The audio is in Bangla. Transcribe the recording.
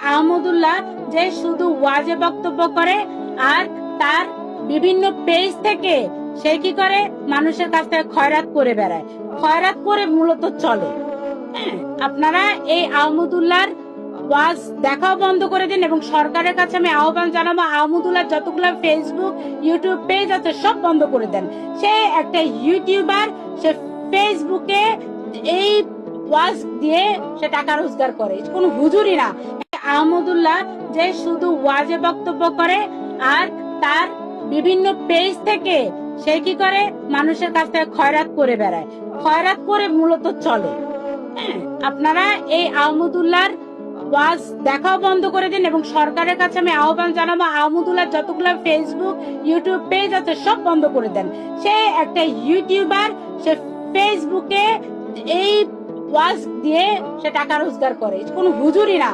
আহমদুল্লাহ যে শুধু ওয়াজে বক্তব্য করে আর তার বিভিন্ন পেজ থেকে সে কি করে মানুষের কাছ থেকে খয়রাত করে বেড়ায়, খয়রাত করে মূলত চলে। হ্যাঁ, আপনারা এই আহমদুল্লাহর ওয়াজ দেখাও বন্ধ করে দিন এবং সরকারের কাছে আমি আহ্বান জানাবো আহমদুল্লাহ যতগুলো ফেসবুক ইউটিউব পেজ আছে সব বন্ধ করে দেন। সে একটা ইউটিউবার, সে ফেসবুকে এই ওয়াজ দিয়ে সে টাকা রোজগার করে, কোনো হুজুরি না। আহমদুল্লাহ যে শুধু ওয়াজে বক্তব্য করে আর তার বিভিন্ন পেজ থেকে সে কি করে মানুষের কাছ থেকে খয়রাত করে বেড়ায়, খয়রাত করে মূলত চলে। হ্যাঁ, আপনারা এই আহমদুল্লাহর ওয়াজ দেখাও বন্ধ করে দিন এবং সরকারের কাছে আমি আহ্বান জানাবো আহমদুল্লাহ যতগুলো ফেসবুক ইউটিউব পেজ আছে সব বন্ধ করে দেন। সে একটা ইউটিউবার, সে ফেসবুকে এই ওয়াজ দিয়ে সে টাকা রোজগার করে, কোনো হুজুরি না।